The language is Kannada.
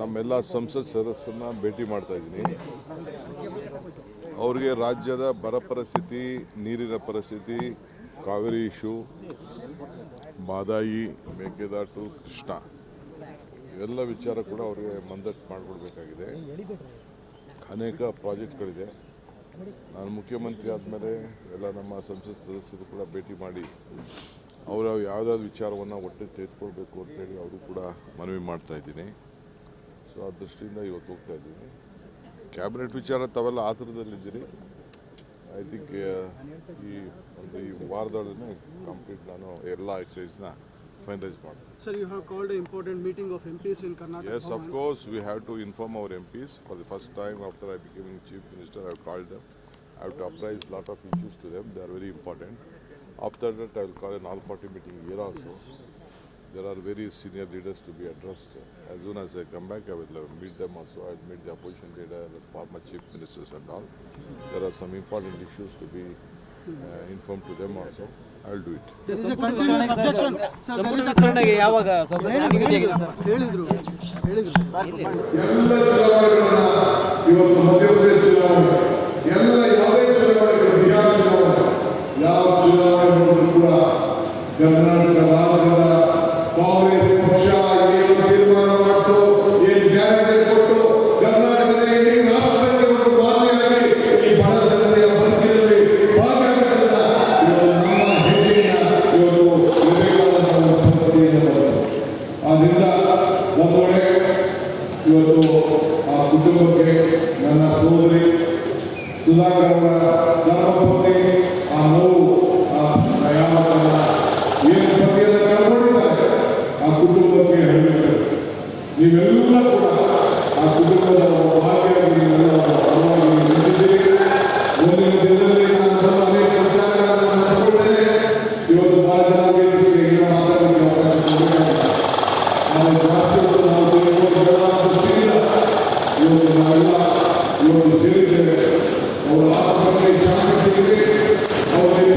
ನಮ್ಮೆಲ್ಲ ಸಂಸತ್ ಸದಸ್ಯರನ್ನ ಭೇಟಿ ಮಾಡ್ತಾ ಇದ್ದೀನಿ. ಅವ್ರಿಗೆ ರಾಜ್ಯದ ಬರ ಪರಿಸ್ಥಿತಿ, ನೀರಿನ ಪರಿಸ್ಥಿತಿ, ಕಾವೇರಿ ಇಶ್ಯೂ, ಮಾದಾಯಿ, ಮೇಕೆದಾಟು, ಕೃಷ್ಣ ಇವೆಲ್ಲ ವಿಚಾರ ಕೂಡ ಅವರಿಗೆ ಮಂದಟ್ಟು ಮಾಡಿಕೊಡ್ಬೇಕಾಗಿದೆ. ಅನೇಕ ಪ್ರಾಜೆಕ್ಟ್ಗಳಿದೆ. ನಾನು ಮುಖ್ಯಮಂತ್ರಿ ಆದಮೇಲೆ ಎಲ್ಲ ನಮ್ಮ ಸಂಸತ್ ಸದಸ್ಯರು ಕೂಡ ಭೇಟಿ ಮಾಡಿ ಅವರು ಯಾವುದಾದ್ರು ವಿಚಾರವನ್ನು ಒಟ್ಟಿಗೆ ತೆಗೆದುಕೊಳ್ಬೇಕು ಅಂತೇಳಿ ಅವರು ಕೂಡ ಮನವಿ ಮಾಡ್ತಾ ಇದ್ದೀನಿ. ಸೊ ಆ ದೃಷ್ಟಿಯಿಂದ ಇವತ್ತು ಹೋಗ್ತಾ ಇದ್ದೀನಿ. ಕ್ಯಾಬಿನೆಟ್ ವಿಚಾರ ತಾವೆಲ್ಲ ಆತುರದಲ್ಲಿದ್ದೀರಿ. ಐ ಥಿಂಕ್ ಈ ವಾರದೊಳಗೆ ಕಂಪ್ಲೀಟ್ ನಾನು ಎಲ್ಲ ಎಕ್ಸೈಸ್ನ ಫೈನಲೈಸ್ ಮಾಡ್ತೀನಿ. Sir, you have called an important meeting of MPs in Karnataka. Yes, of course, we have to inform our MPs. For the first time after I became Chief Minister, I have called them. I have to apprise a lot of issues to them. They are very important. After that, I will call an all-party meeting here also. There are very senior leaders to be addressed. As soon as I come back, I will meet them also. I will meet the opposition leader, the former chief ministers and all. There are some important issues to be informed to them also. I will do it. There is a continuous objection. Sir, there is a Karnataka ರಾಜ್ಯದ ಕಾಂಗ್ರೆಸ್ ಪಕ್ಷ ಏನು ತೀರ್ಮಾನ ಮಾಡಿತು, ಏನು ಗ್ಯಾರಂಟಿ ಕೊಟ್ಟು ಕರ್ನಾಟಕದ ಇಡೀ ರಾಷ್ಟ್ರಕ್ಕೆ ಒಂದು ಮಾದರಿಯಾಗಿ ಈ ಬಡ ಜನತೆಯ ಬದುಕಿನಲ್ಲಿ ಭಾಗವಹಿಸಿದ ನಮ್ಮ ಹೆಜ್ಜೆಯನ್ನು ಇವತ್ತು ನಿರ್ವಹಿಸುವಂತಹ ಪರಿಸ್ಥಿತಿಯನ್ನು ಬರ್ತದೆ. ಆದ್ದರಿಂದ ಒಂದು ವೇಳೆ ಇವತ್ತು ಆ ಕುಟುಂಬಕ್ಕೆ ನನ್ನ ಸೋದರಿ ಸುಧಾಕರ್ ಅವರ ಧರ್ಮಪತ್ನಿ ಆ ನೋವು ಏನು ಪತಿಯನ್ನು ಕಳ್ಕೊಂಡಿದ್ದಾರೆ ಆ ಕುಟುಂಬಕ್ಕೆ ಹೇಳಬೇಕು. ನೀವೆಲ್ಲ ಕೂಡ ಆ ಕುಟುಂಬದ ಭಾಗಿಯಾಗಿ ನೀವೆಲ್ಲ ಪರವಾಗಿ ನಿಂತಿದ್ದೀರಿ. ಮುಂದಿನ ದಿನದಲ್ಲಿ ನಾನು ಅನೇಕ ವಿಚಾರಗಳನ್ನು ಹಂಚಿಕೊಳ್ತೇನೆ. ಇವತ್ತು ಬಹಳ ಜನ ಮಾತಾಡಲಿಕ್ಕೆ ಅವಕಾಶ ಕೊಡಬೇಕಾಗಿದೆ. ಆದರೆ ಜಾಸ್ತಿ ನಾವು ದೃಷ್ಟಿಯಿಂದ ಇವತ್ತು ನಾವೆಲ್ಲ ಇವತ್ತು ಸೇರಿದ್ದೇವೆ. ಅವರ ಆತ್ಮಕ್ಕೆ ಶಾಂತಿ ಸಿಗಲಿ. ಅವರಿಗೆ